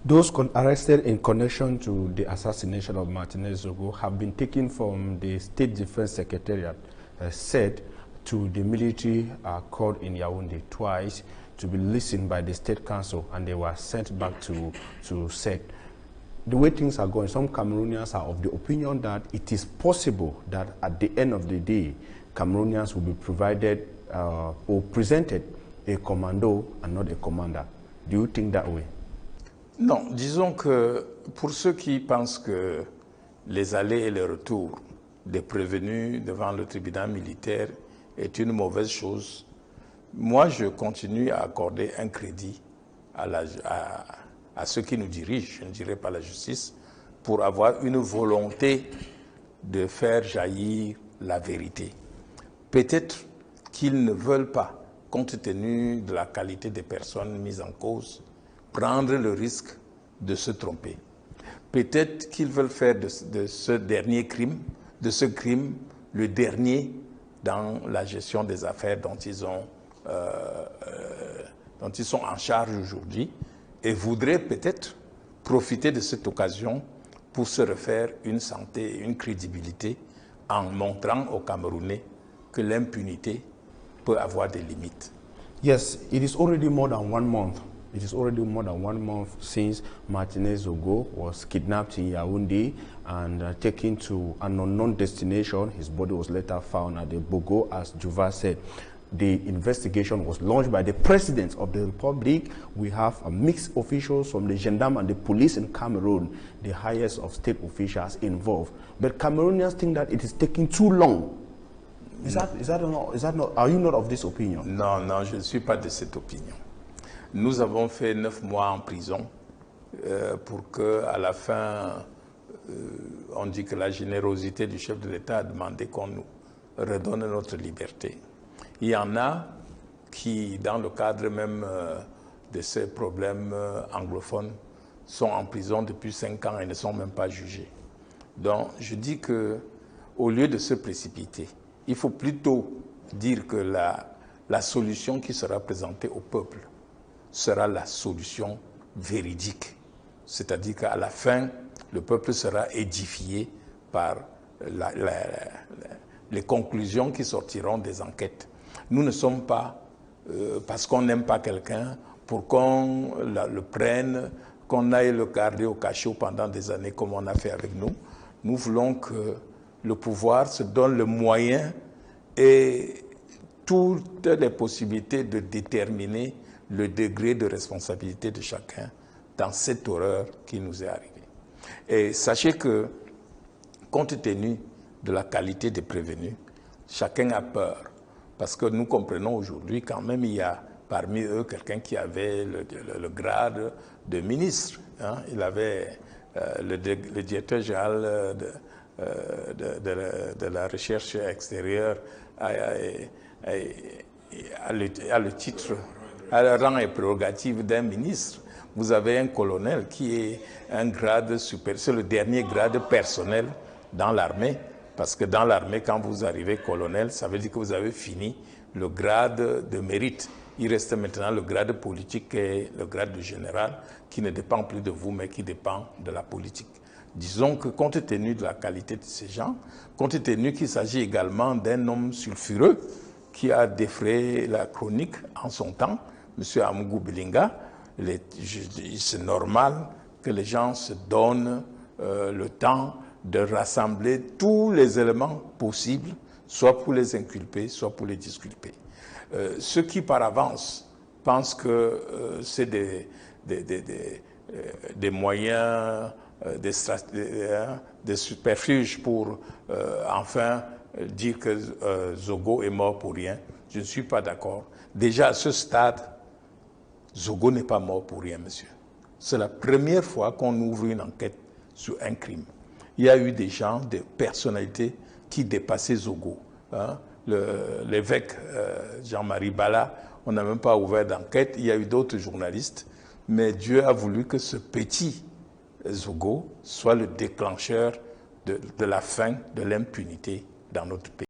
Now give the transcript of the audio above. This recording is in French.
Those arrested in connection to the assassination of Martinez Zogo have been taken from the State Defense Secretariat, said to the military court in Yaoundé twice to be listened by the State Council, and they were sent back to SEC. The way things are going, some Cameroonians are of the opinion that it is possible that at the end of the day, Cameroonians will be provided or presented a commando and not a commander. Do you think that way? Non, disons que pour ceux qui pensent que les allers et les retours des prévenus devant le tribunal militaire est une mauvaise chose, moi je continue à accorder un crédit à ceux qui nous dirigent, je ne dirais pas la justice, pour avoir une volonté de faire jaillir la vérité. Peut-être qu'ils ne veulent pas, compte tenu de la qualité des personnes mises en cause, prendre le risque de se tromper. Peut-être qu'ils veulent faire de ce dernier crime, de ce crime, le dernier dans la gestion des affaires dont ils sont en charge aujourd'hui, et voudraient peut-être profiter de cette occasion pour se refaire une santé et une crédibilité en montrant aux Camerounais que l'impunité peut avoir des limites. Yes, it is already more than 1 month. It is already more than 1 month since Martinez Zogo was kidnapped in Yaoundé and taken to an unknown destination. His body was later found at the Bogo, as Juva said. The investigation was launched by the President of the Republic. We have a mixed officials from the gendarme and the police in Cameroon, the highest of state officials involved. But Cameroonians think that it is taking too long. Is that not, are you not of this opinion? Non, non, je ne suis pas de cette opinion. Nous avons fait 9 mois en prison pour qu'à la fin, on dit que la générosité du chef de l'État a demandé qu'on nous redonne notre liberté. Il y en a qui, dans le cadre même de ces problèmes anglophones, sont en prison depuis 5 ans et ne sont même pas jugés. Donc, je dis qu'au lieu de se précipiter, il faut plutôt dire que la solution qui sera présentée au peuple sera la solution véridique. C'est-à-dire qu'à la fin, le peuple sera édifié par les conclusions qui sortiront des enquêtes. Nous ne sommes pas, parce qu'on n'aime pas quelqu'un, pour qu'on le prenne, qu'on aille le garder au cachot pendant des années comme on a fait avec nous. Nous voulons que le pouvoir se donne le moyen et toutes les possibilités de déterminer le degré de responsabilité de chacun dans cette horreur qui nous est arrivée. Et sachez que, compte tenu de la qualité des prévenus, chacun a peur. Parce que nous comprenons aujourd'hui quand même, il y a parmi eux quelqu'un qui avait le grade de ministre. Hein. Il avait le directeur général de la recherche extérieure a le titre, a le rang et prérogative d'un ministre. Vous avez un colonel qui est un grade supérieur, c'est le dernier grade personnel dans l'armée. Parce que dans l'armée, quand vous arrivez colonel, ça veut dire que vous avez fini le grade de mérite. Il reste maintenant le grade politique et le grade de général qui ne dépend plus de vous, mais qui dépend de la politique. Disons que compte tenu de la qualité de ces gens, compte tenu qu'il s'agit également d'un homme sulfureux qui a défrayé la chronique en son temps, M. Amougou Belinga, c'est normal que les gens se donnent le temps de rassembler tous les éléments possibles, soit pour les inculper, soit pour les disculper. Ceux qui par avance pensent que c'est des moyens, des superfuges pour enfin dire que Zogo est mort pour rien, je ne suis pas d'accord. Déjà à ce stade, Zogo n'est pas mort pour rien, monsieur. C'est la première fois qu'on ouvre une enquête sur un crime. Il y a eu des gens, des personnalités qui dépassaient Zogo. Hein. L'évêque Jean-Marie Bala, on n'a même pas ouvert d'enquête. Il y a eu d'autres journalistes. Mais Dieu a voulu que ce petit Zogo soit le déclencheur de la fin de l'impunité dans notre pays.